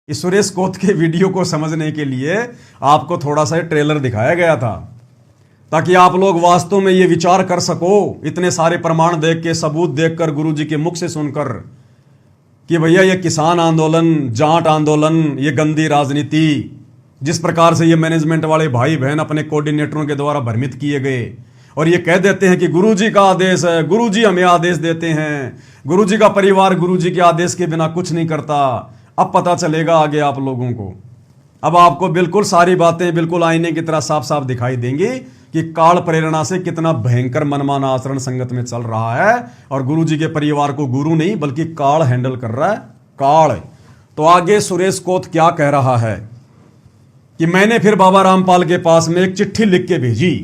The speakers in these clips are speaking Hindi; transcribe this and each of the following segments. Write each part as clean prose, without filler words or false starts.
इस सुरेश कोत के वीडियो को समझने के लिए आपको थोड़ा सा ट्रेलर दिखाया गया था ताकि आप लोग वास्तव में ये विचार कर सको, इतने सारे प्रमाण देख के, सबूत देखकर, गुरुजी के मुख से सुनकर कि भैया ये किसान आंदोलन, जाट आंदोलन, ये गंदी राजनीति, जिस प्रकार से ये मैनेजमेंट वाले भाई बहन अपने कोऑर्डिनेटरों के द्वारा भ्रमित किए गए और ये कह देते हैं कि गुरुजी का आदेश है, गुरुजी हमें आदेश देते हैं, गुरुजी का परिवार गुरुजी के आदेश के बिना कुछ नहीं करता। अब पता चलेगा आगे आप लोगों को, अब आपको बिल्कुल सारी बातें बिल्कुल आईने की तरह साफ साफ दिखाई देंगी कि काल प्रेरणा से कितना भयंकर मनमाना आचरण संगत में चल रहा है और गुरुजी के परिवार को गुरु नहीं बल्कि काल हैंडल कर रहा है, काल। तो आगे सुरेश कोत क्या कह रहा है कि मैंने फिर बाबा रामपाल के पास में एक चिट्ठी लिख के भेजी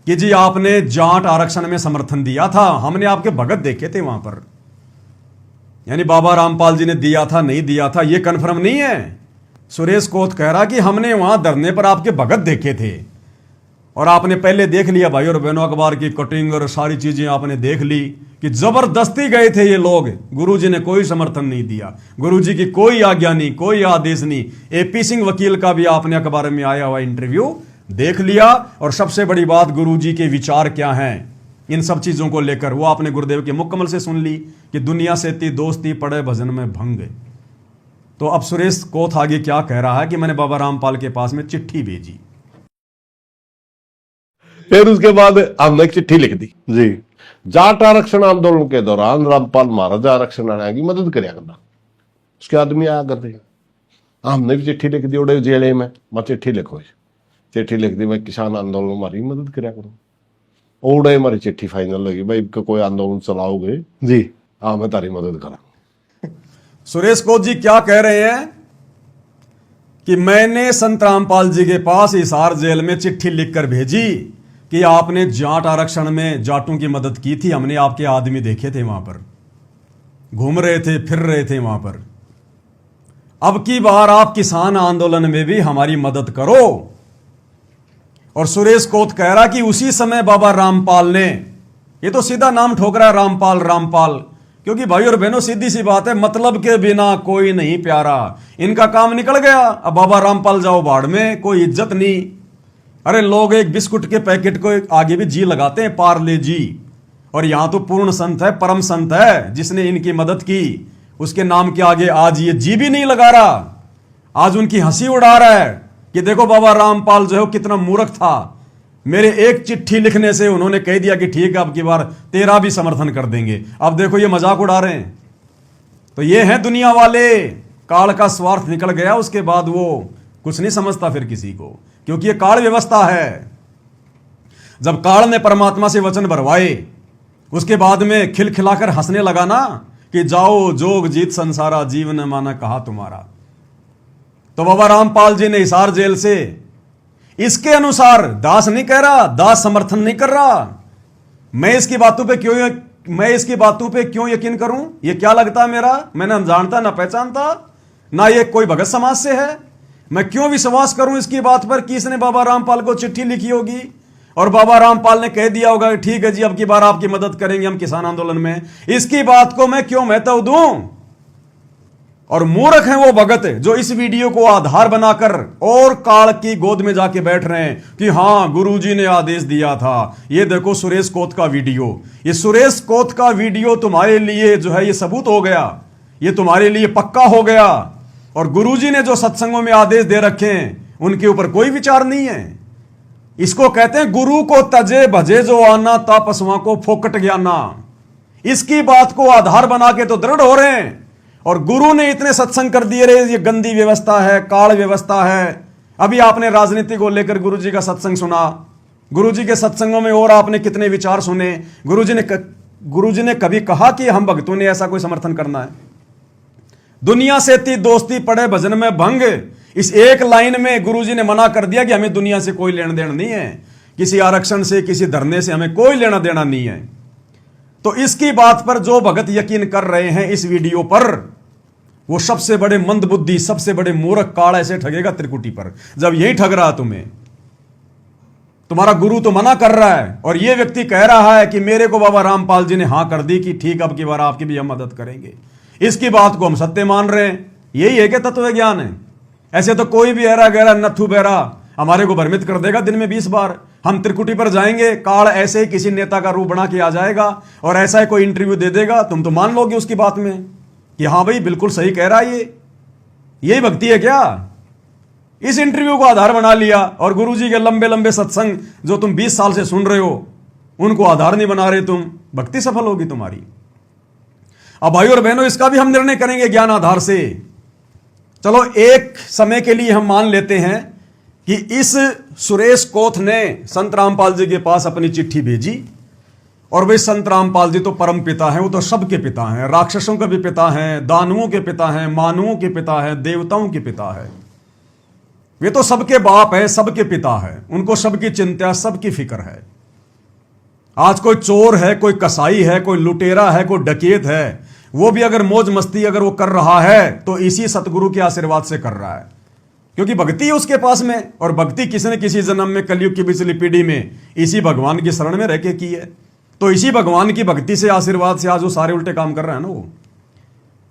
कि जी आपने जाट आरक्षण में समर्थन दिया था, हमने आपके भगत देखे थे वहां पर, यानी बाबा रामपाल जी ने दिया था नहीं दिया था ये कंफर्म नहीं है। सुरेश कोत कह रहा कि हमने वहां धरने पर आपके भगत देखे थे और आपने पहले देख लिया भाई और बहनों, अखबार की कटिंग और सारी चीजें आपने देख ली कि जबरदस्ती गुरुजी गए थे ये लोग, गुरुजी ने कोई समर्थन नहीं दिया, गुरुजी की कोई आज्ञा नहीं, कोई आदेश नहीं। एपी सिंह वकील का भी आपने अखबार में आया हुआ इंटरव्यू देख लिया और सबसे बड़ी बात गुरुजी के विचार क्या हैं इन सब चीजों को लेकर वो आपने गुरुदेव के मुकम्मल से सुन ली कि दुनिया से ती दोस्ती पड़े भजन में भंग। तो अब सुरेश कोत आगे क्या कह रहा है कि मैंने बाबा रामपाल के पास में चिट्ठी भेजी, फिर उसके बाद हमने एक चिट्ठी लिख दी जी, जाट आरक्षण आंदोलन के दौरान रामपाल महाराज आरक्षण आने की मदद कराया करना, उसके आदमी आया करते। हमने भी चिट्ठी लिख दी उड़े जेले में, मैं चिट्ठी लिखो, चिट्ठी लिख दी मैं किसान आंदोलन हमारी मदद कराया करूँ। उड़े हमारी चिट्ठी फाइनल होगी भाई कोई आंदोलन चलाओगे जी, हाँ मैं तारी मदद करा। सुरेश कोत जी क्या कह रहे हैं कि मैंने संत रामपाल जी के पास हिसार जेल में चिट्ठी लिखकर भेजी कि आपने जाट आरक्षण में जाटों की मदद की थी, हमने आपके आदमी देखे थे वहां पर, घूम रहे थे, फिर रहे थे वहां पर, अब की बार आप किसान आंदोलन में भी हमारी मदद करो। और सुरेश कोत कह रहा कि उसी समय बाबा रामपाल ने, ये तो सीधा नाम ठोक रहा है रामपाल रामपाल, क्योंकि भाई और बहनों सीधी सी बात है, मतलब के बिना कोई नहीं प्यारा, इनका काम निकल गया। अब बाबा रामपाल जाओ बाढ़ में, कोई इज्जत नहीं। अरे लोग एक बिस्कुट के पैकेट को आगे भी जी लगाते हैं, पार्ले जी, और यहां तो पूर्ण संत है, परम संत है जिसने इनकी मदद की, उसके नाम के आगे आज ये जी भी नहीं लगा रहा, आज उनकी हंसी उड़ा रहा है कि देखो बाबा रामपाल जो है कितना मूर्ख था, मेरे एक चिट्ठी लिखने से उन्होंने कह दिया कि ठीक है अब की बार तेरा भी समर्थन कर देंगे, अब देखो ये मजाक उड़ा रहे हैं। तो ये है दुनिया वाले, काल का स्वार्थ निकल गया, उसके बाद वो कुछ नहीं समझता फिर किसी को, क्योंकि ये काल व्यवस्था है। जब काल ने परमात्मा से वचन भरवाए उसके बाद में खिलखिलाकर हंसने लगा ना कि जाओ जोग जीत संसारा, जीवन माना कहा तुम्हारा। तो बाबा रामपाल जी ने हिसार जेल से इसके अनुसार, दास नहीं कह रहा, दास समर्थन नहीं कर रहा, मैं इसकी बातों पे क्यों यकीन करूं? ये क्या लगता है मेरा, मैं ना जानता ना पहचानता, ना ये कोई भगत समाज से है, मैं क्यों विश्वास करूं इसकी बात पर कि इसने बाबा रामपाल को चिट्ठी लिखी होगी और बाबा रामपाल ने कह दिया होगा ठीक है जी अब की बार आपकी मदद करेंगे हम किसान आंदोलन में, इसकी बात को मैं क्यों महत्व दूं? और मूर्ख हैं वो भगत जो इस वीडियो को आधार बनाकर और काल की गोद में जाके बैठ रहे हैं कि हां गुरुजी ने आदेश दिया था। ये देखो सुरेश कोत का वीडियो, ये सुरेश कोत का वीडियो तुम्हारे लिए जो है ये सबूत हो गया, ये तुम्हारे लिए पक्का हो गया। और गुरुजी ने जो सत्संगों में आदेश दे रखे हैं उनके ऊपर कोई विचार नहीं है। इसको कहते हैं गुरु को तजे भजे जो आना, तापसवा को फोकट ज्ञाना। इसकी बात को आधार बना के तो दृढ़ हो रहे हैं और गुरु ने इतने सत्संग कर दिए रहे, ये गंदी व्यवस्था है, काल व्यवस्था है। अभी आपने राजनीति को लेकर गुरुजी का सत्संग सुना, गुरुजी के सत्संगों में और आपने कितने विचार सुने। गुरुजी ने कभी कहा कि हम भक्तों ने ऐसा कोई समर्थन करना है? दुनिया से ती दोस्ती पड़े भजन में भंग, इस एक लाइन में गुरुजी ने मना कर दिया कि हमें दुनिया से कोई लेना देना नहीं है, किसी आरक्षण से, किसी धरने से हमें कोई लेना देना नहीं है। तो इसकी बात पर जो भगत यकीन कर रहे हैं इस वीडियो पर, वो सबसे बड़े मंदबुद्धि, सबसे बड़े मूर्ख काल ऐसे ठगेगा त्रिकुटी पर। जब यही ठग रहा तुम्हें, तुम्हारा गुरु तो मना कर रहा है और ये व्यक्ति कह रहा है कि मेरे को बाबा रामपाल जी ने हां कर दी कि ठीक अब की बार आपकी भी हम मदद करेंगे, इसकी बात को हम सत्य मान रहे हैं, यही है कि तत्व ज्ञान है? ऐसे तो कोई भी ऐरा गहरा नथु बहरा हमारे को भ्रमित कर देगा दिन में 20 बार। हम त्रिकुटी पर जाएंगे, काल ऐसे ही किसी नेता का रूप बना के आ जाएगा और ऐसा ही कोई इंटरव्यू दे देगा, तुम तो मान लोगे उसकी बात में कि हाँ भाई बिल्कुल सही कह रहा है। यही भक्ति है क्या? इस इंटरव्यू को आधार बना लिया और गुरुजी के लंबे लंबे सत्संग जो तुम 20 साल से सुन रहे हो उनको आधार नहीं बना रहे तुम, भक्ति सफल होगी तुम्हारी? अब भाई और बहनों, इसका भी हम निर्णय करेंगे ज्ञान आधार से। चलो एक समय के लिए हम मान लेते हैं कि इस सुरेश कोथ ने संत रामपाल जी के पास अपनी चिट्ठी भेजी और भाई संत रामपाल जी तो परम पिता हैं, वो तो सबके पिता हैं, राक्षसों के भी पिता हैं, दानवों के पिता हैं, मानवों के पिता हैं, देवताओं के पिता हैं। वे तो सबके बाप है, सबके पिता है, उनको सबकी चिंता, सबकी फिक्र है। आज कोई चोर है, कोई कसाई है, कोई लुटेरा है, कोई डकैत है, वो भी अगर मौज मस्ती अगर वो कर रहा है तो इसी सतगुरु के आशीर्वाद से कर रहा है, क्योंकि भक्ति है उसके पास में। और भक्ति किसी न किसी जन्म में कलयुग की पिछली पीढ़ी में इसी भगवान की शरण में रह के की है। तो इसी भगवान की भक्ति से, आशीर्वाद से आज वो सारे उल्टे काम कर रहा है ना।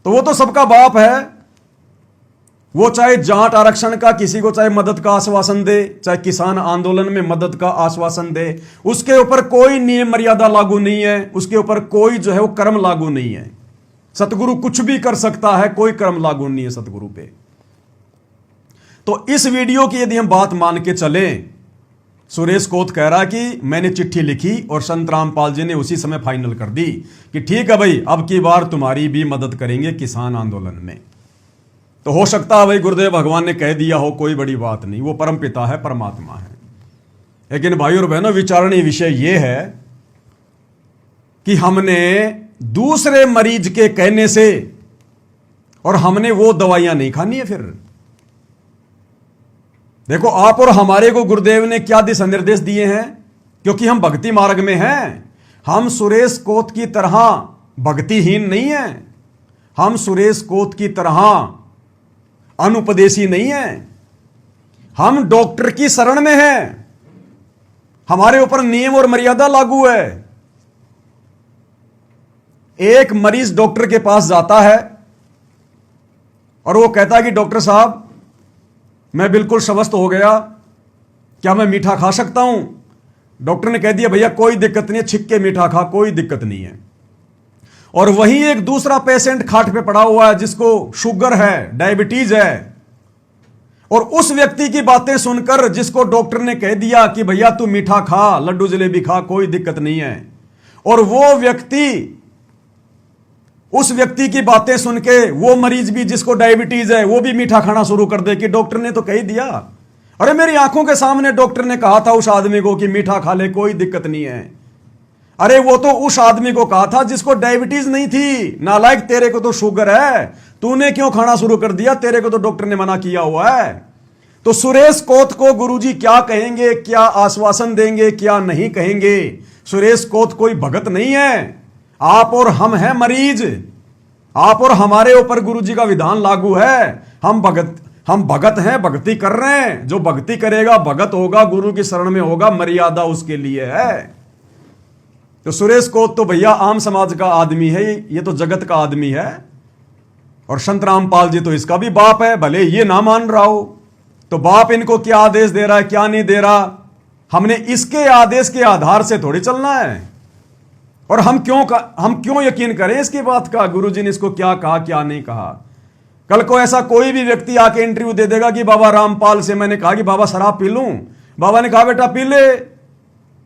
वो तो सबका बाप है। वो चाहे जाट आरक्षण का किसी को चाहे मदद का आश्वासन दे, चाहे किसान आंदोलन में मदद का आश्वासन दे, उसके ऊपर कोई नियम मर्यादा लागू नहीं है, उसके ऊपर कोई जो है वो कर्म लागू नहीं है। सतगुरु कुछ भी कर सकता है, कोई कर्म लागू नहीं है सतगुरु पे। तो इस वीडियो की यदि हम बात मान के चलें, सुरेश कोथ कह रहा कि मैंने चिट्ठी लिखी और संत रामपाल जी ने उसी समय फाइनल कर दी कि ठीक है भाई, अब की बार तुम्हारी भी मदद करेंगे किसान आंदोलन में। तो हो सकता है भाई गुरुदेव भगवान ने कह दिया हो, कोई बड़ी बात नहीं, वो परम पिता है, परमात्मा है। लेकिन भाई और बहनों, विचारणीय विषय यह है कि हमने दूसरे मरीज के कहने से और हमने वो दवाइयां नहीं खानी है। फिर देखो, आप और हमारे को गुरुदेव ने क्या दिशा निर्देश दिए हैं, क्योंकि हम भक्ति मार्ग में हैं। हम सुरेश कोथ की तरह भक्तिहीन नहीं है, हम सुरेश कोथ की तरह अनुपदेशी नहीं है, हम डॉक्टर की शरण में हैं। हमारे ऊपर नियम और मर्यादा लागू है। एक मरीज डॉक्टर के पास जाता है और वो कहता है कि डॉक्टर साहब, मैं बिल्कुल स्वस्थ हो गया, क्या मैं मीठा खा सकता हूं? डॉक्टर ने कह दिया भैया कोई दिक्कत नहीं है, छिक के मीठा खा, कोई दिक्कत नहीं है। और वहीं एक दूसरा पेशेंट खाट पे पड़ा हुआ है जिसको शुगर है, डायबिटीज है, और उस व्यक्ति की बातें सुनकर जिसको डॉक्टर ने कह दिया कि भैया तू मीठा खा, लड्डू जलेबी खा, कोई दिक्कत नहीं है, और वो व्यक्ति उस व्यक्ति की बातें सुन के वो मरीज भी जिसको डायबिटीज है वो भी मीठा खाना शुरू कर दे कि डॉक्टर ने तो कह दिया। अरे मेरी आंखों के सामने डॉक्टर ने कहा था उस आदमी को कि मीठा खा ले, कोई दिक्कत नहीं है। अरे वो तो उस आदमी को कहा था जिसको डायबिटीज नहीं थी। नालायक, तेरे को तो शुगर है, तूने क्यों खाना शुरू कर दिया? तेरे को तो डॉक्टर ने मना किया हुआ है। तो सुरेश कोथ को गुरुजी क्या कहेंगे, क्या आश्वासन देंगे, क्या नहीं कहेंगे? सुरेश कोथ कोई भगत नहीं है, आप और हम हैं मरीज। आप और हमारे ऊपर गुरुजी का विधान लागू है। हम भगत हैं, भक्ति कर रहे हैं। जो भक्ति करेगा भगत होगा, गुरु की शरण में होगा, मर्यादा उसके लिए है। तो सुरेश कोथ तो भैया आम समाज का आदमी है, ये तो जगत का आदमी है। और संत रामपाल जी तो इसका भी बाप है, भले ये ना मान रहा हो। तो बाप इनको क्या आदेश दे रहा है, क्या नहीं दे रहा, हमने इसके आदेश के आधार से थोड़ी चलना है। और हम क्यों यकीन करें इसकी बात का, गुरुजी ने इसको क्या कहा, क्या नहीं कहा? कल को ऐसा कोई भी व्यक्ति आके इंटरव्यू दे देगा कि बाबा रामपाल से मैंने कहा कि बाबा शराब पी लूं, बाबा ने कहा बेटा पी ले।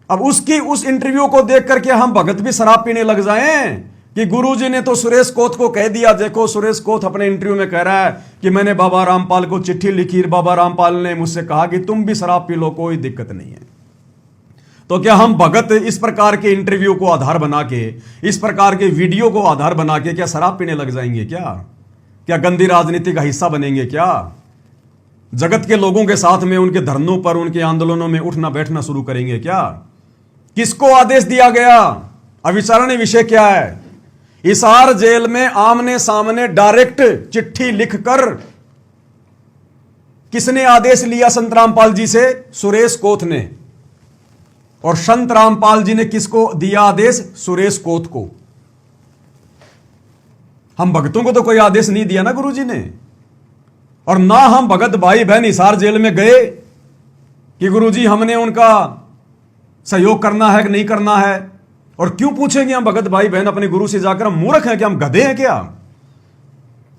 अब उस इंटरव्यू को देख करके हम भगत भी शराब पीने लग जाएं कि गुरुजी ने तो सुरेश कोथ को कह दिया। देखो, सुरेश कोथ अपने इंटरव्यू में कह रहा है कि मैंने बाबा रामपाल को चिट्ठी लिखी, बाबा रामपाल ने मुझसे कहा कि तुम भी शराब पी लो, कोई दिक्कत नहीं है। तो क्या हम भगत इस प्रकार के इंटरव्यू को आधार बना के, इस प्रकार के वीडियो को आधार बना के क्या शराब पीने लग जाएंगे? क्या गंदी राजनीति का हिस्सा बनेंगे? क्या जगत के लोगों के साथ में उनके धरनों पर, उनके आंदोलनों में उठना बैठना शुरू करेंगे? क्या किसको आदेश दिया गया? अविचारणीय विषय क्या है? हिसार जेल में आमने सामने डायरेक्ट चिट्ठी लिखकर किसने आदेश लिया संत रामपाल जी से? सुरेश कोथ ने। और संत रामपाल जी ने किसको दिया आदेश? सुरेश कोथ को। हम भक्तों को तो कोई आदेश नहीं दिया ना गुरुजी ने। और ना हम भगत भाई बहन हिसार जेल में गए कि गुरुजी हमने उनका सहयोग करना है कि नहीं करना है। और क्यों पूछेंगे हम भगत भाई बहन अपने गुरु से जाकर? हम मूर्ख हैं क्या? हम गधे हैं क्या?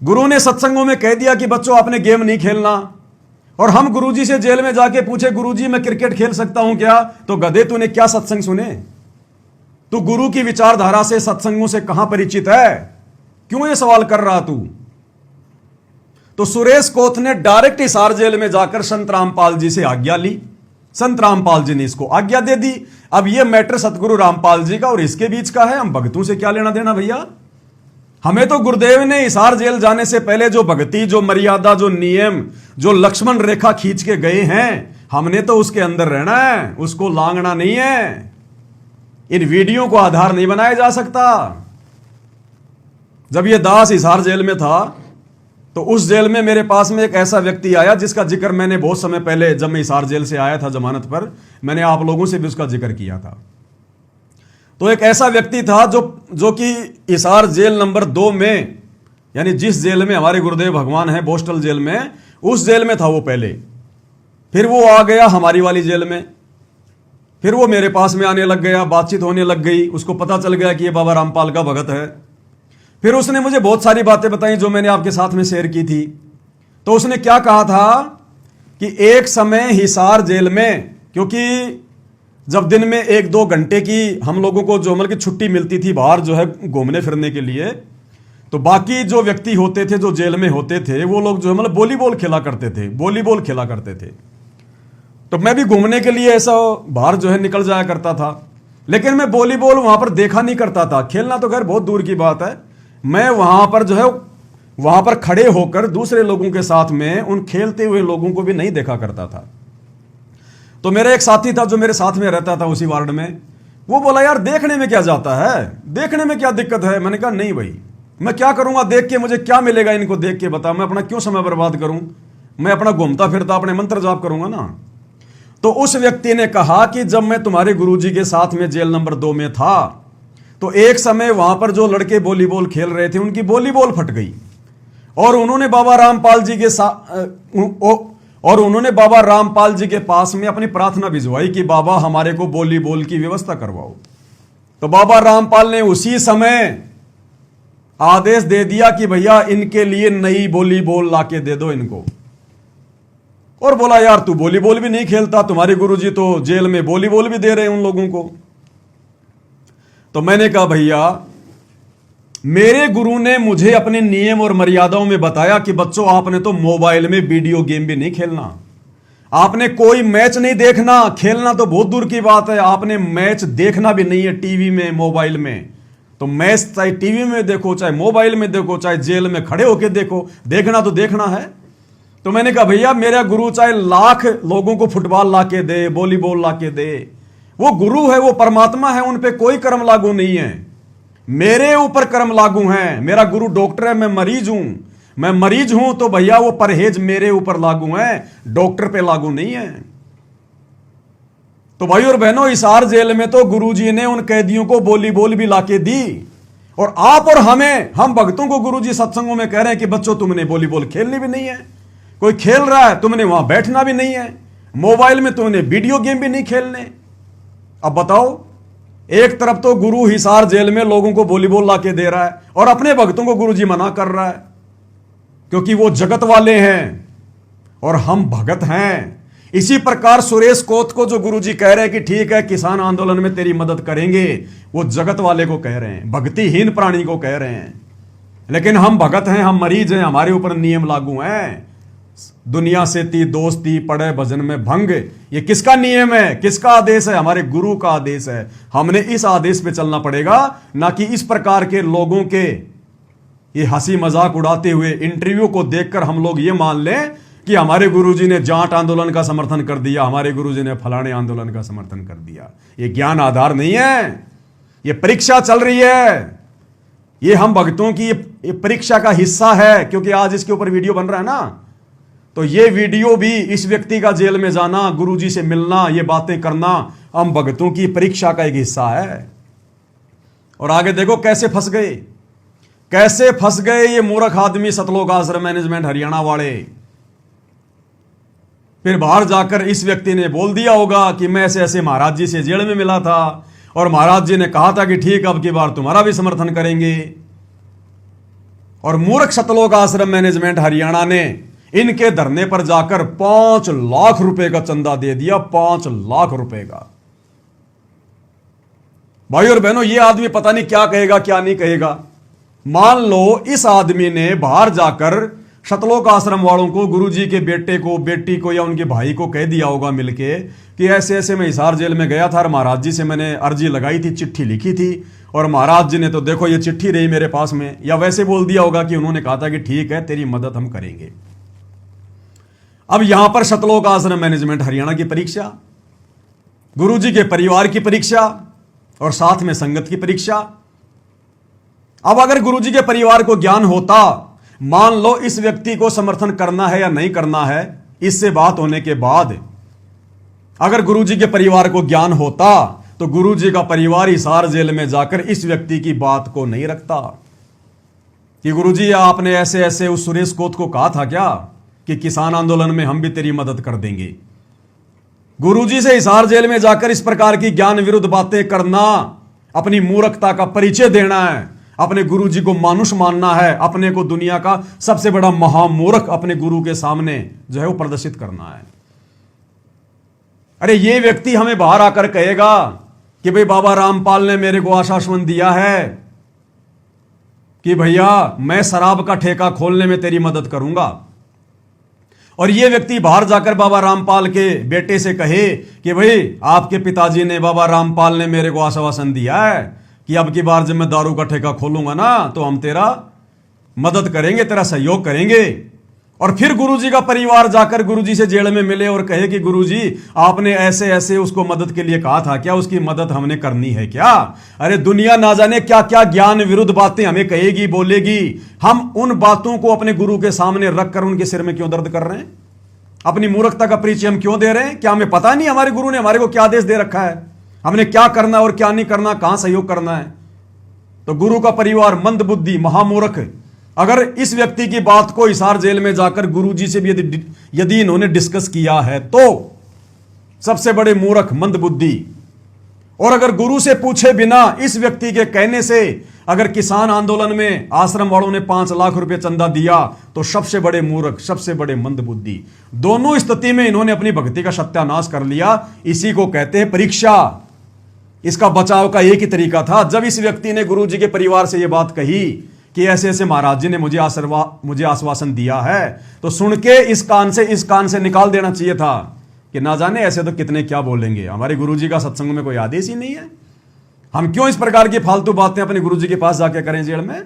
गुरु ने सत्संगों में कह दिया कि बच्चों आपने गेम नहीं खेलना, और हम गुरुजी से जेल में जाके पूछे गुरुजी मैं क्रिकेट खेल सकता हूं क्या? तो गधे तूने क्या सत्संग सुने? तू गुरु की विचारधारा से सत्संगों से कहां परिचित है? क्यों ये सवाल कर रहा तू? तो सुरेश कोथ ने डायरेक्ट हिसार जेल में जाकर संत रामपाल जी से आज्ञा ली। संत रामपाल जी ने इसको आज्ञा दे दी। अब यह मैटर सतगुरु रामपाल जी का और इसके बीच का है, हम भगतों से क्या लेना देना भैया? हमें तो गुरुदेव ने हिसार जेल जाने से पहले जो भक्ति, जो मर्यादा, जो नियम, जो लक्ष्मण रेखा खींच के गए हैं, हमने तो उसके अंदर रहना है, उसको लांघना नहीं है। इन वीडियो को आधार नहीं बनाया जा सकता। जब यह दास हिसार जेल में था तो उस जेल में मेरे पास में एक ऐसा व्यक्ति आया जिसका जिक्र मैंने बहुत समय पहले, जब मैं हिसार जेल से आया था जमानत पर, मैंने आप लोगों से भी उसका जिक्र किया था। तो एक ऐसा व्यक्ति था जो कि हिसार जेल नंबर 2 में, यानी जिस जेल में हमारे गुरुदेव भगवान है बोस्टल जेल में, उस जेल में था वो पहले। फिर वो आ गया हमारी वाली जेल में, फिर वो मेरे पास में आने लग गया, बातचीत होने लग गई, उसको पता चल गया कि ये बाबा रामपाल का भगत है। फिर उसने मुझे बहुत सारी बातें बताई जो मैंने आपके साथ में शेयर की थी। तो उसने क्या कहा था कि एक समय हिसार जेल में, क्योंकि जब दिन में 1-2 घंटे की हम लोगों को जो मतलब की छुट्टी मिलती थी बाहर जो है घूमने फिरने के लिए, तो बाकी जो व्यक्ति होते थे जो जेल में होते थे वो लोग जो है मतलब वॉलीबॉल खेला करते थे, वॉलीबॉल खेला करते थे। तो मैं भी घूमने के लिए ऐसा बाहर जो है निकल जाया करता था, लेकिन मैं वॉलीबॉल वहां पर देखा नहीं करता था। खेलना तो खैर बहुत दूर की बात है, मैं वहां पर जो है वहां पर खड़े होकर दूसरे लोगों के साथ में उन खेलते हुए लोगों को भी नहीं देखा करता था। तो मेरा एक साथी था जो मेरे साथ में रहता था उसी वार्ड में, वो बोला यार देखने में क्या जाता है, देखने में क्या दिक्कत है? मैंने कहा नहीं भाई, मैं क्या करूंगा देख के, मुझे क्या मिलेगा इनको देख के बता, मैं अपना क्यों समय बर्बाद करूं? मैं अपना घूमता फिरता अपने मंत्र जाप करूंगा ना। तो उस व्यक्ति ने कहा कि जब मैं तुम्हारे गुरुजी के साथ में जेल नंबर 2 में था तो एक समय वहां पर जो लड़के वॉलीबॉल खेल रहे थे उनकी वॉलीबॉल फट गई, और उन्होंने बाबा रामपाल जी के बाबा रामपाल जी के पास में अपनी प्रार्थना भिजवाई कि बाबा हमारे को वॉलीबॉल की व्यवस्था करवाओ। तो बाबा रामपाल ने उसी समय आदेश दे दिया कि भैया इनके लिए नई वॉलीबॉल लाके दे दो इनको। और बोला यार तू वॉलीबॉल भी नहीं खेलता, तुम्हारे गुरुजी तो जेल में वॉलीबॉल भी दे रहे हैं उन लोगों को। तो मैंने कहा भैया मेरे गुरु ने मुझे अपने नियम और मर्यादाओं में बताया कि बच्चों आपने तो मोबाइल में वीडियो गेम भी नहीं खेलना, आपने कोई मैच नहीं देखना, खेलना तो बहुत दूर की बात है, आपने मैच देखना भी नहीं है टीवी में मोबाइल में। तो मैच चाहे टीवी में देखो, चाहे मोबाइल में देखो, चाहे जेल में खड़े होकर देखो, देखना तो देखना है। तो मैंने कहा भैया मेरा गुरु चाहे लाख लोगों को फुटबॉल लाके दे, वॉलीबॉल लाके दे, वो गुरु है, वो परमात्मा है, उन पे कोई कर्म लागू नहीं है, मेरे ऊपर कर्म लागू हैं। मेरा गुरु डॉक्टर है, मैं मरीज हूं, मैं मरीज हूं तो भैया वो परहेज मेरे ऊपर लागू है, डॉक्टर पे लागू नहीं है। तो भाई और बहनों हिसार जेल में तो गुरुजी ने उन कैदियों को वॉलीबॉल भी लाके दी, और आप और हम भक्तों को गुरुजी सत्संगों में कह रहे हैं कि बच्चों तुमने वॉलीबॉल खेलनी भी नहीं है, कोई खेल रहा है तुमने वहां बैठना भी नहीं है, मोबाइल में तुमने वीडियो गेम भी नहीं खेलने। अब बताओ, एक तरफ तो गुरु हिसार जेल में लोगों को वॉलीबॉल लाके दे रहा है और अपने भक्तों को गुरुजी मना कर रहा है, क्योंकि वो जगत वाले हैं और हम भगत हैं। इसी प्रकार सुरेश कोत को जो गुरुजी कह रहे हैं कि ठीक है किसान आंदोलन में तेरी मदद करेंगे, वो जगत वाले को कह रहे हैं, भक्तिहीन प्राणी को कह रहे हैं। लेकिन हम भगत हैं, हम मरीज हैं, हमारे ऊपर नियम लागू हैं। दुनिया से ती दोस्ती पड़े भजन में भंग, ये किसका नियम है, किसका आदेश है? हमारे गुरु का आदेश है। हमने इस आदेश पे चलना पड़ेगा, ना कि इस प्रकार के लोगों के ये हंसी मजाक उड़ाते हुए इंटरव्यू को देखकर हम लोग ये मान लें कि हमारे गुरुजी ने जाट आंदोलन का समर्थन कर दिया, हमारे गुरुजी ने फलाने आंदोलन का समर्थन कर दिया। ये ज्ञान आधार नहीं है, ये परीक्षा चल रही है, ये हम भक्तों की ये परीक्षा का हिस्सा है। क्योंकि आज इसके ऊपर वीडियो बन रहा है ना, तो ये वीडियो भी इस व्यक्ति का जेल में जाना, गुरुजी से मिलना, ये बातें करना हम भक्तों की परीक्षा का एक हिस्सा है। और आगे देखो कैसे फंस गए, कैसे फंस गए ये मूर्ख आदमी सतलोक आश्रम मैनेजमेंट हरियाणा वाले। फिर बाहर जाकर इस व्यक्ति ने बोल दिया होगा कि मैं ऐसे ऐसे महाराज जी से जेल में मिला था और महाराज जी ने कहा था कि ठीक, अब की बार तुम्हारा भी समर्थन करेंगे। और मूर्ख सतलोक आश्रम मैनेजमेंट हरियाणा ने इनके धरने पर जाकर 5 लाख रुपए का चंदा दे दिया, 5 लाख रुपए का। भाई और बहनों, ये आदमी पता नहीं क्या कहेगा क्या नहीं कहेगा। मान लो इस आदमी ने बाहर जाकर सतलोक आश्रम वालों को, गुरुजी के बेटे को, बेटी को या उनके भाई को कह दिया होगा मिलके कि ऐसे ऐसे मैं हिसार जेल में गया था और महाराज जी से मैंने अर्जी लगाई थी, चिट्ठी लिखी थी और महाराज जी ने तो देखो ये चिट्ठी रही मेरे पास में। या वैसे बोल दिया होगा कि उन्होंने कहा था कि ठीक है, तेरी मदद हम करेंगे। अब यहां पर सतलोक आश्रम मैनेजमेंट हरियाणा की परीक्षा, गुरुजी के परिवार की परीक्षा और साथ में संगत की परीक्षा। अब अगर गुरुजी के परिवार को ज्ञान होता, मान लो इस व्यक्ति को समर्थन करना है या नहीं करना है, इससे बात होने के बाद अगर गुरुजी के परिवार को ज्ञान होता तो गुरुजी का परिवार हिसार जेल में जाकर इस व्यक्ति की बात को नहीं रखता कि गुरुजी आपने ऐसे ऐसे उस सुरेश कोत को कहा था क्या कि किसान आंदोलन में हम भी तेरी मदद कर देंगे। गुरुजी से हिसार जेल में जाकर इस प्रकार की ज्ञान विरुद्ध बातें करना, अपनी मूर्खता का परिचय देना है, अपने गुरुजी को मानुष मानना है, अपने को दुनिया का सबसे बड़ा महामूर्ख अपने गुरु के सामने जो है वो प्रदर्शित करना है। अरे ये व्यक्ति हमें बाहर आकर कहेगा कि भाई बाबा रामपाल ने मेरे को आश्वासन दिया है कि भैया मैं शराब का ठेका खोलने में तेरी मदद करूंगा, और ये व्यक्ति बाहर जाकर बाबा रामपाल के बेटे से कहे कि भाई आपके पिताजी ने, बाबा रामपाल ने मेरे को आश्वासन दिया है कि अब की बार जब मैं दारू का ठेका खोलूंगा ना तो हम तेरा मदद करेंगे, तेरा सहयोग करेंगे। और फिर गुरुजी का परिवार जाकर गुरुजी से जेल में मिले और कहे कि गुरुजी आपने ऐसे ऐसे उसको मदद के लिए कहा था क्या, उसकी मदद हमने करनी है क्या। अरे दुनिया ना जाने क्या क्या ज्ञान विरुद्ध बातें हमें कहेगी, बोलेगी। हम उन बातों को अपने गुरु के सामने रखकर उनके सिर में क्यों दर्द कर रहे हैं? अपनी मूर्खता का परिचय हम क्यों दे रहे हैं? क्या हमें पता नहीं हमारे गुरु ने हमारे को क्या आदेश दे रखा है, हमने क्या करना और क्या नहीं करना, कहां सहयोग करना है? तो गुरु का परिवार मंद बुद्धि, महामूर्ख, अगर इस व्यक्ति की बात को हिसार जेल में जाकर गुरुजी से भी यदि इन्होंने डिस्कस किया है तो सबसे बड़े मूर्ख, मंद बुद्धि। और अगर गुरु से पूछे बिना इस व्यक्ति के कहने से अगर किसान आंदोलन में आश्रम वालों ने 5 लाख रुपए चंदा दिया तो सबसे बड़े मूर्ख, सबसे बड़े मंद बुद्धि। दोनों स्थिति में इन्होंने अपनी भक्ति का सत्यानाश कर लिया। इसी को कहते हैं परीक्षा। इसका बचाव का एक ही तरीका था, जब इस व्यक्ति ने गुरुजी के परिवार से यह बात कही कि ऐसे ऐसे महाराज जी ने मुझे आश्वासन दिया है, तो सुन के इस कान से निकाल देना चाहिए था कि ना जाने ऐसे तो कितने क्या बोलेंगे, हमारे गुरुजी का सत्संग में कोई आदेश ही नहीं है, हम क्यों इस प्रकार की फालतू बातें अपने गुरुजी के पास जाके करें जेल में।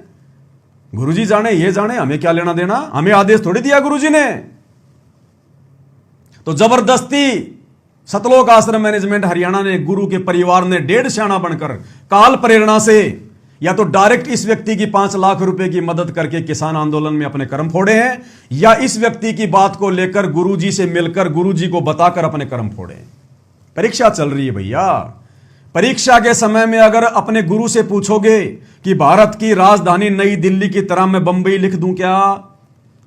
गुरुजी जाने ये जाने, हमें क्या लेना देना, हमें आदेश थोड़ी दिया गुरुजी ने। तो जबरदस्ती सतलोक आश्रम मैनेजमेंट हरियाणा ने, गुरु के परिवार ने डेढ़ स्याणा बनकर काल प्रेरणा से या तो डायरेक्ट इस व्यक्ति की 5 लाख रुपए की मदद करके किसान आंदोलन में अपने कर्म फोड़े हैं, या इस व्यक्ति की बात को लेकर गुरुजी से मिलकर गुरुजी को बताकर अपने कर्म फोड़े। परीक्षा चल रही है भैया। परीक्षा के समय में अगर अपने गुरु से पूछोगे कि भारत की राजधानी नई दिल्ली की तरह मैं बंबई लिख दूं क्या,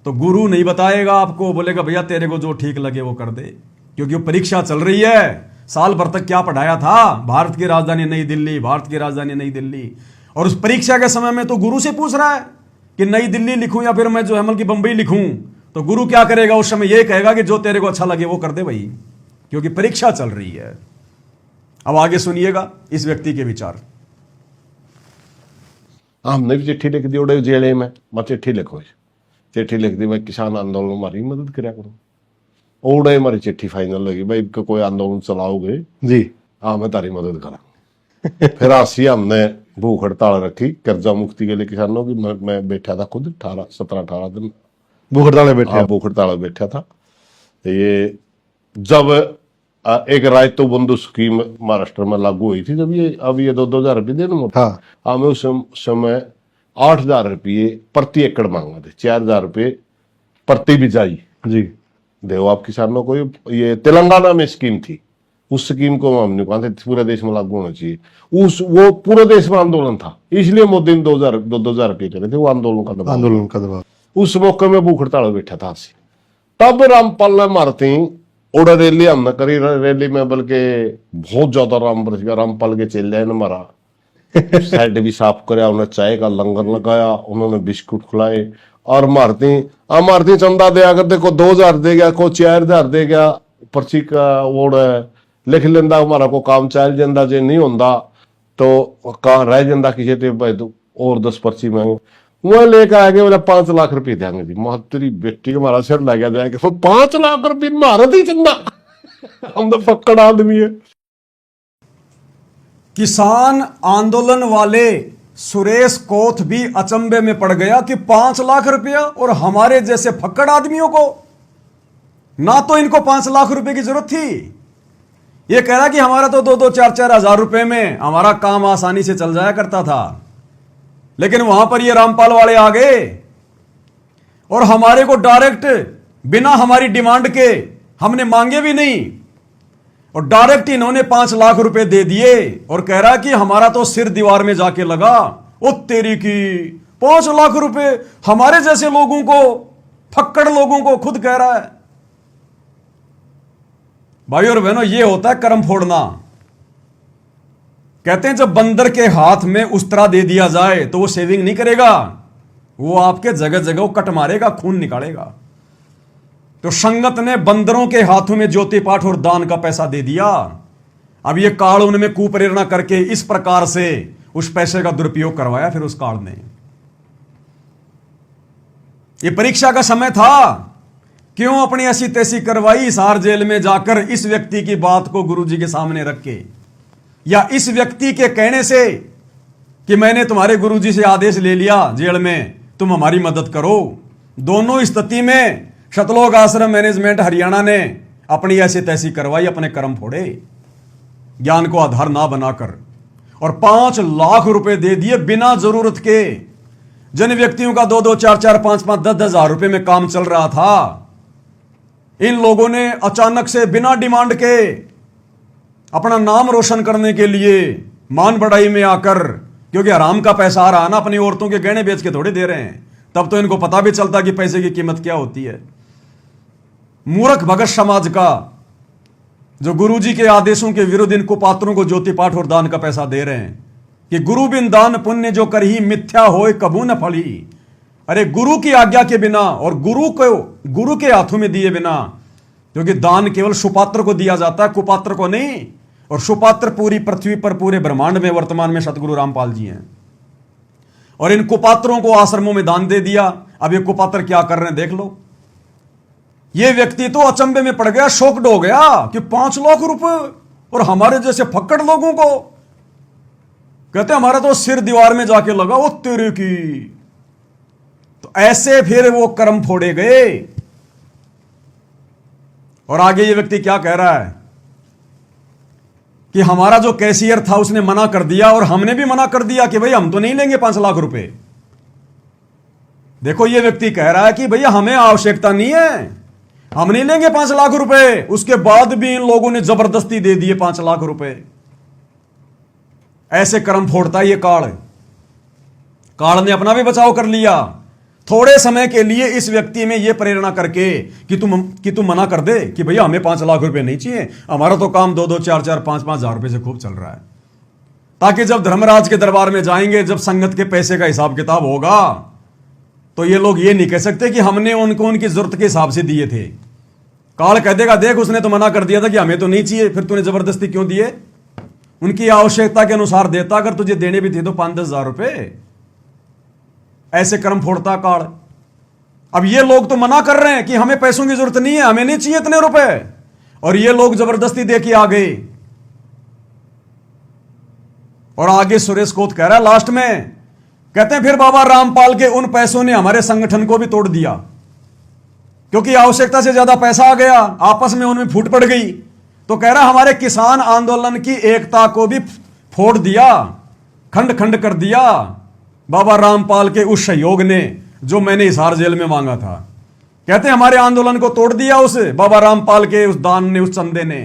तो गुरु नहीं बताएगा आपको, बोलेगा भैया तेरे को जो ठीक लगे वो कर दे, क्योंकि वो परीक्षा चल रही है। साल भर तक क्या पढ़ाया था, भारत की राजधानी नई दिल्ली, भारत की राजधानी नई दिल्ली, और उस परीक्षा के समय में तो गुरु से पूछ रहा है कि नई दिल्ली लिखूं या फिर मैं जो है की बंबई लिखूं। तो गुरु क्या करेगा उस समय, यह कहेगा कि जो तेरे को अच्छा लगे वो कर दे भाई, क्योंकि परीक्षा चल रही है। अब आगे सुनिएगा इस व्यक्ति के विचार। हमने भी चिट्ठी लिख दी उड़े जेल में, मैं चिट्ठी लिखो, चिट्ठी लिख दी मैं किसान आंदोलन हमारी मदद कराया करूँ। उड़े हमारी चिट्ठी फाइनल होगी, भाई कोई आंदोलन चलाओगे जी, हाँ मैं तारी मदद करा। फिर आसी हमने भूख हड़ताल रखी कर्जा मुक्ति के लिए किसानों की। मैं बैठा था खुद 17-18 दिन भूख हड़ताल बैठा था। ये जब एक रायतो बंधु स्कीम महाराष्ट्र में लागू हुई थी, जब ये अब ये 2,000 रुपये देने हाँ, हमें उस समय 8,000 रुपये प्रति एकड़ मांगा थे, 4,000 रुपये प्रति बिजाई जी देव आप किसानों को। ये तेलंगाना में स्कीम थी, उस स्कीम को हमने कहा था पूरे देश में लागू होना चाहिए। वो पूरे देश में आंदोलन था, इसलिए मोदी ने 2,000 रुपये करे थे, वो आंदोलन का दबाव। उस मौके में भूख हड़ताल बैठा था। तब रामपाल ने मारते ओड़ा रैली हमने करी, रैली में बल्कि बहुत ज्यादा राम बरस गया, रामपाल के चेले ने मारा, साइड भी साफ कराया, उन्हें चाय का लंगर लगाया, उन्होंने बिस्कुट खिलाए, और मारती चंदा दे अगर देखो 2000 दे गया, को 4000 दे गया, पर्ची का वो लिख लेंदा, हमारा को काम चल जाता, जे नहीं होंदा तो कहाँ रह जाता किसी ते भाई तो और 10 पर्ची मांगे, वह लेकर आ गए, बोला 5 लाख रुपए देंगे जी। तेरी बेटी के हमारा सिर लग गया जाएगा, 5 लाख रुपए मारा दी चंदा। हम तो फक्कड़ आदमी है। किसान आंदोलन वाले सुरेश कोथ भी अचंभे में पड़ गया कि 5 लाख रुपया, और हमारे जैसे फक्कड़ आदमियों को ना तो इनको 5 लाख रुपए की जरूरत थी। ये कह रहा कि हमारा तो 2-2, 4-4 हजार रुपए में हमारा काम आसानी से चल जाया करता था, लेकिन वहां पर ये रामपाल वाले आ गए और हमारे को डायरेक्ट बिना हमारी डिमांड के, हमने मांगे भी नहीं, और डायरेक्ट इन्होंने 5 लाख रुपए दे दिए, और कह रहा कि हमारा तो सिर दीवार में जाके लगा। ओ तेरी की 5 लाख रुपए हमारे जैसे लोगों को, फक्कड़ लोगों को खुद कह रहा है। भाई और बहनों, ये होता है कर्म फोड़ना। कहते हैं जब बंदर के हाथ में उस्तरा दे दिया जाए तो वो सेविंग नहीं करेगा, वो आपके जगह जगह कट मारेगा, खून निकालेगा। तो संगत ने बंदरों के हाथों में ज्योति पाठ और दान का पैसा दे दिया। अब ये काल उनमें कुप्रेरणा करके इस प्रकार से उस पैसे का दुरुपयोग करवाया। फिर उस काल ने, ये परीक्षा का समय था, क्यों अपनी ऐसी तैसी करवाई हिसार जेल में जाकर, इस व्यक्ति की बात को गुरुजी के सामने रख के, या इस व्यक्ति के कहने से कि मैंने तुम्हारे गुरुजी से आदेश ले लिया जेल में, तुम हमारी मदद करो। दोनों स्थिति में शतलोक आश्रम मैनेजमेंट हरियाणा ने अपनी ऐसी तैसी करवाई, अपने कर्म फोड़े, ज्ञान को आधार ना बनाकर, और 5 लाख रुपए दे दिए बिना जरूरत के। जिन व्यक्तियों का 2-2, 4-4, 5-5, 10-10 हजार रुपए में काम चल रहा था, इन लोगों ने अचानक से बिना डिमांड के अपना नाम रोशन करने के लिए मान बढ़ाई में आकर, क्योंकि हराम का पैसा आ रहा है ना, अपनी औरतों के गहने बेच के थोड़े दे रहे हैं, तब तो इनको पता भी चलता कि पैसे की कीमत क्या होती है। मूर्ख भगत समाज का जो गुरुजी के आदेशों के विरुद्ध इन कुपात्रों को ज्योति पाठ और दान का पैसा दे रहे हैं कि गुरु बिन दान पुण्य जो करही मिथ्या होए कबू न फली। अरे गुरु की आज्ञा के बिना और गुरु के हाथों में दिए बिना, क्योंकि दान केवल सुपात्र को दिया जाता है, कुपात्र को नहीं। और सुपात्र पूरी पृथ्वी पर, पूरे ब्रह्मांड में वर्तमान में सतगुरु रामपाल जी हैं, और इन कुपात्रों को आश्रमों में दान दे दिया। अब ये कुपात्र क्या कर रहे हैं देख लो। ये व्यक्ति तो अचंभे में पड़ गया, शॉक्ड हो गया कि 5 लाख रुपए, और हमारे जैसे फक्कड़ लोगों को कहते हमारा तो सिर दीवार में जाके लगा। वो तेरे की, तो ऐसे फिर वो कर्म फोड़े गए। और आगे ये व्यक्ति क्या कह रहा है कि हमारा जो कैशियर था उसने मना कर दिया, और हमने भी मना कर दिया कि भाई हम तो नहीं लेंगे 5 लाख रुपए। देखो ये व्यक्ति कह रहा है कि भैया हमें आवश्यकता नहीं है, हम नहीं लेंगे 5 लाख रुपए। उसके बाद भी इन लोगों ने जबरदस्ती दे दिए 5 लाख रुपए। ऐसे कर्म फोड़ता है ये काल। काल ने अपना भी बचाव कर लिया थोड़े समय के लिए, इस व्यक्ति में यह प्रेरणा करके कि तुम मना कर दे कि भैया हमें 5 लाख रुपए नहीं चाहिए, हमारा तो काम 2-2, 4-4, 5-5 हजार रुपए से खूब चल रहा है। ताकि जब धर्मराज के दरबार में जाएंगे, जब संगत के पैसे का हिसाब किताब होगा, तो ये लोग ये नहीं कह सकते कि हमने उनको उनकी जरूरत के हिसाब से दिए थे। काल कह देगा देख उसने तो मना कर दिया था कि हमें तो नहीं चाहिए, फिर तूने जबरदस्ती क्यों दिए? उनकी आवश्यकता के अनुसार देता, अगर तुझे देने भी थे तो 5-10 हजार रुपए। ऐसे कर्म फोड़ता काल। अब ये लोग तो मना कर रहे हैं कि हमें पैसों की जरूरत नहीं है, हमें नहीं चाहिए इतने रुपए, और ये लोग जबरदस्ती दे के आ गए। और आगे सुरेश कोत कह रहा है लास्ट में, कहते हैं फिर बाबा रामपाल के उन पैसों ने हमारे संगठन को भी तोड़ दिया, क्योंकि आवश्यकता से ज्यादा पैसा आ गया, आपस में उनमें फूट पड़ गई। तो कह रहा हमारे किसान आंदोलन की एकता को भी फोड़ दिया, खंड खंड कर दिया बाबा रामपाल के उस सहयोग ने जो मैंने हिसार जेल में मांगा था। कहते हैं हमारे आंदोलन को तोड़ दिया उस बाबा रामपाल के उस दान ने, उस चंदे ने,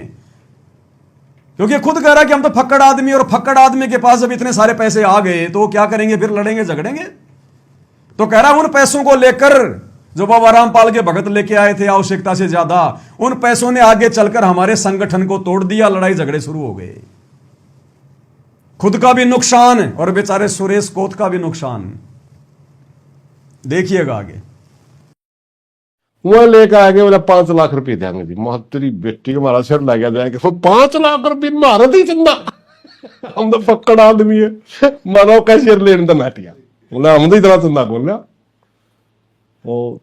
क्योंकि खुद कह रहा है कि हम तो फक्कड़ आदमी, और फक्कड़ आदमी के पास जब इतने सारे पैसे आ गए तो वो क्या करेंगे, फिर लड़ेंगे झगड़ेंगे। तो कह रहा है उन पैसों को लेकर जो बाबा रामपाल के भगत लेके आए थे आवश्यकता से ज्यादा, उन पैसों ने आगे चलकर हमारे संगठन को तोड़ दिया, लड़ाई झगड़े शुरू हो गए, खुद का भी नुकसान और बेचारे सुरेश कोत का भी नुकसान। देखिएगा आगे। वह लेकर आ गए, बोला 5 लाख रुपए देंगे जी। तेरी बेटी को हमारा सिर लग गया जाएगा, 5 लाख रुपए मारा दी चंदा। हम तो पक्कड़ आदमी है, मानो कैशियर लेने तो मैटिया बोला हम तो इतना चंदा बोल वो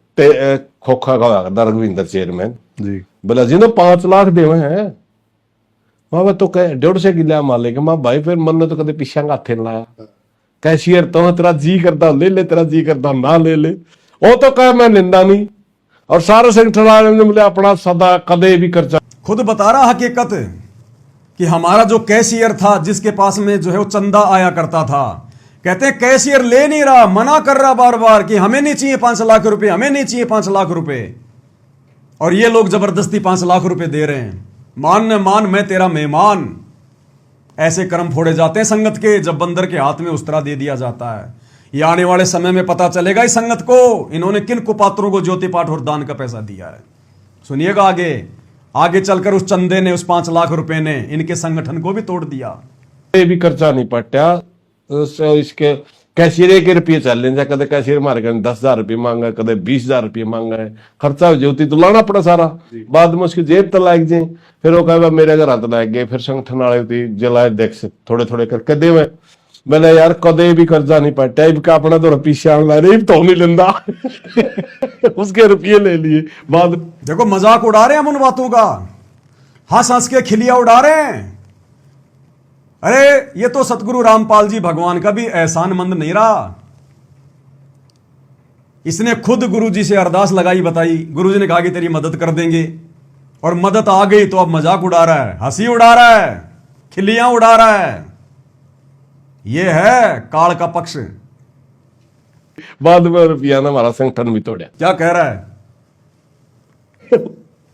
खोखा का रघविंदर चेयरमैन जी बोला जी 5 लाख देवे हैं। मैं तो कह 150 किला मालिक मैं भाई, फिर मन ने तो कदे पीछा हाथे लाया, कैशियर तो तेरा जी करता ले ले, तेरा जी करता ना ले ले। वो तो कह मैं निंदा नहीं, और सारे संगठन वाले ने बोले अपना सदा कदे भी खर्चा। खुद बता रहा हकीकत कि हमारा जो कैशियर था, जिसके पास में जो है वो चंदा आया करता था, कहते हैं कैशियर ले नहीं रहा, मना कर रहा बार बार कि हमें नहीं चाहिए 5 लाख रुपए, हमें नहीं चाहिए 5 लाख रुपए, और ये लोग जबरदस्ती 5 लाख रुपए दे रहे हैं। मान न मान मैं तेरा मेहमान, ऐसे कर्म फोड़े जाते हैं संगत के, जब बंदर के हाथ में उस्तरा दे दिया जाता है। ये आने वाले समय में पता चलेगा इस संगत को इन्होंने किन कुपात्रों को ज्योति पाठ और दान का पैसा दिया है। सुनिएगा आगे, आगे चलकर उस चंदे ने, उस 5 लाख रुपए ने इनके संगठन को भी तोड़ दिया। ये भी खर्चा नहीं पटा, इसके कैशियर के रुपये चल लेंगे, कदे कैशियर हमारे 10,000 रुपये मांगा, कदे 20,000 रुपये मांगा है, खर्चा ज्योति तो लाना पड़ा सारा, बाद में उसकी जेब तो लाग जाए। फिर वो कहे मेरे घर हाथ लाग गए, फिर संगठन वाले जिला अध्यक्ष थोड़े थोड़े करके दे में मैंने यार कदे भी कर्जा नहीं पटा, इनका अपना तो पीछे ला रही तो नहीं लेंदा। उसके रुपये ले लिए बाद। देखो मजाक उड़ा रहे हैं हम उन बातों का, हंस हंस के खिलिया उड़ा रहे हैं। अरे ये तो सतगुरु रामपाल जी भगवान का भी एहसानमंद नहीं रहा। इसने खुद गुरुजी से अरदास लगाई, बताई, गुरुजी ने कहा कि तेरी मदद कर देंगे, और मदद आ गई तो अब मजाक उड़ा रहा है, हंसी उड़ा रहा है, खिलियां उड़ा रहा है। यह है काल का पक्ष। बाद में रुपया ना हमारा संगठन भी तोड़ा। क्या कह रहा है,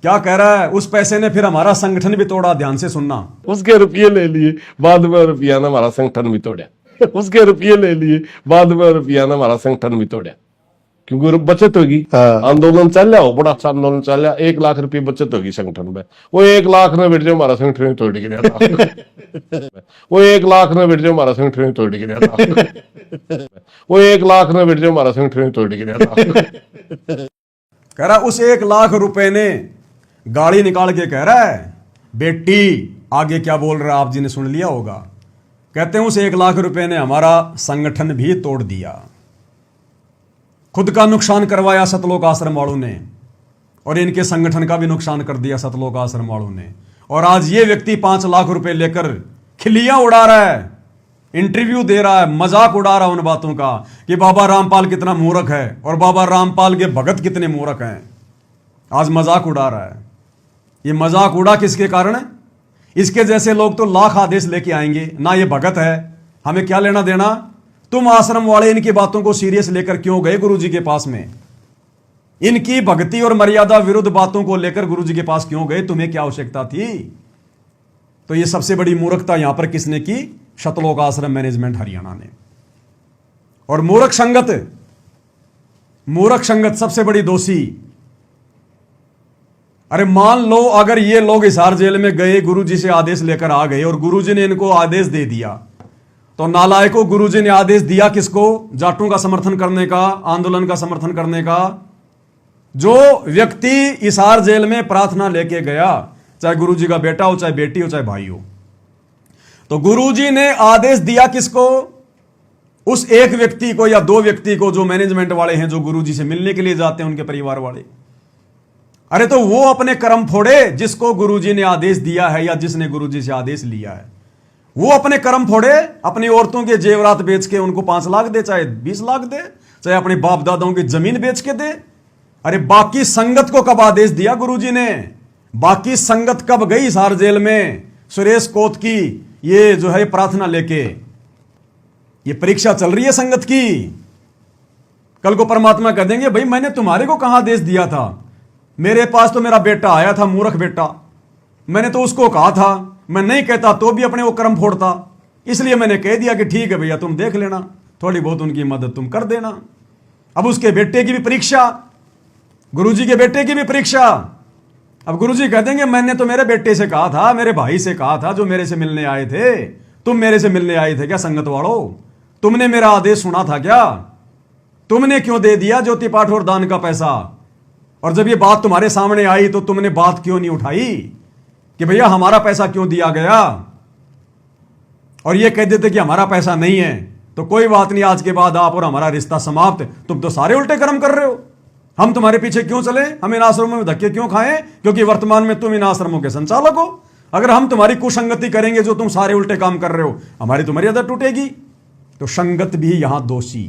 क्या कह रहा है? उस पैसे ने फिर हमारा संगठन भी तोड़ा। ध्यान से सुनना। उसके रुपये ले लिए, बाद में रुपया ना हमारा संगठन भी तोड़ा। उसके रुपये ले लिए, बाद में रुपया ना हमारा संगठन भी तोड़ा, क्योंकि बचत होगी। आंदोलन चल रहा हो, बड़ा अच्छा आंदोलन चल रहा, 1 लाख रुपये बचत होगी संगठन में। वो 1 लाख में बैठ जाओ हमारा संगठन तोड़ गिरा था। वो 1 लाख में बैठ जाओ हमारा संगठन तोड़ गिरा था। वो 1 लाख में बैठ जाओ हमारा संगठन तोड़ गिरा था। कह रहा उस 1 लाख रुपए ने गाड़ी निकाल के कह रहा है, बेटी आगे क्या बोल रहा आप जी ने सुन लिया होगा। कहते हैं उस 1 लाख रुपए ने हमारा संगठन भी तोड़ दिया, खुद का नुकसान करवाया सतलोक आश्रम वालों ने, और इनके संगठन का भी नुकसान कर दिया सतलोक आश्रम वालों ने। और आज ये व्यक्ति 5 लाख रुपए लेकर खिलियां उड़ा रहा है, इंटरव्यू दे रहा है, मजाक उड़ा रहा है उन बातों का कि बाबा रामपाल कितना मूर्ख है और बाबा रामपाल के भगत कितने मूर्ख हैं। आज मजाक उड़ा रहा है। ये मजाक उड़ा किसके कारण है? इसके जैसे लोग तो लाख आदेश लेके आएंगे, ना ये भगत है, हमें क्या लेना देना। तुम आश्रम वाले इनकी बातों को सीरियस लेकर क्यों गए गुरुजी के पास में? इनकी भक्ति और मर्यादा विरुद्ध बातों को लेकर गुरुजी के पास क्यों गए? तुम्हें क्या आवश्यकता थी? तो ये सबसे बड़ी मूर्खता यहां पर किसने की? सतलोक आश्रम मैनेजमेंट हरियाणा ने। और मूर्ख संगत सबसे बड़ी दोषी। अरे मान लो अगर ये लोग हिसार जेल में गए, गुरुजी से आदेश लेकर आ गए और गुरुजी ने इनको आदेश दे दिया, तो नालायकों गुरुजी ने आदेश दिया किसको? जाटों का समर्थन करने का, आंदोलन का समर्थन करने का। जो व्यक्ति हिसार जेल में प्रार्थना लेके गया, चाहे गुरुजी का बेटा हो, चाहे बेटी हो, चाहे भाई हो, तो गुरुजी ने आदेश दिया किसको? उस एक व्यक्ति को या 2 व्यक्ति को, जो मैनेजमेंट वाले हैं, जो गुरुजी से मिलने के लिए जाते हैं, उनके परिवार वाले। अरे तो वो अपने कर्म फोड़े जिसको गुरुजी ने आदेश दिया है या जिसने गुरुजी से आदेश लिया है, वो अपने कर्म फोड़े। अपनी औरतों के जेवरात बेच के उनको 5 लाख दे, चाहे 20 लाख दे, चाहे अपने बाप दादाओं की जमीन बेच के दे। अरे बाकी संगत को कब आदेश दिया गुरुजी ने? बाकी संगत कब गई हिसार जेल में सुरेश कोत की ये जो है प्रार्थना लेके? ये परीक्षा चल रही है संगत की। कल को परमात्मा कह देंगे, भाई मैंने तुम्हारे को कहां आदेश दिया था? मेरे पास तो मेरा बेटा आया था, मूर्ख बेटा, मैंने तो उसको कहा था, मैं नहीं कहता तो भी अपने वो कर्म फोड़ता, इसलिए मैंने कह दिया कि ठीक है भैया तुम देख लेना, थोड़ी बहुत उनकी मदद तुम कर देना। अब उसके बेटे की भी परीक्षा, गुरुजी के बेटे की भी परीक्षा। अब गुरुजी कह देंगे मैंने तो मेरे बेटे से कहा था, मेरे भाई से कहा था, जो मेरे से मिलने आए थे। तुम मेरे से मिलने आए थे क्या संगत वालों? तुमने मेरा आदेश सुना था क्या? तुमने क्यों दे दिया ज्योति पाठ और दान का पैसा? और जब ये बात तुम्हारे सामने आई तो तुमने बात क्यों नहीं उठाई कि भैया हमारा पैसा क्यों दिया गया? और ये कह देते कि हमारा पैसा नहीं है तो कोई बात नहीं, आज के बाद आप और हमारा रिश्ता समाप्त। तुम तो सारे उल्टे कर्म कर रहे हो। हम तुम्हारे पीछे क्यों चले? हम इन आश्रमों में धक्के क्यों खाएं? क्योंकि वर्तमान में तुम इन आश्रमों के संचालक हो। अगर हम तुम्हारी कुसंगति करेंगे, जो तुम सारे उल्टे काम कर रहे हो, हमारी तुम्हारी आदत टूटेगी। तो संगत भी यहां दोषी।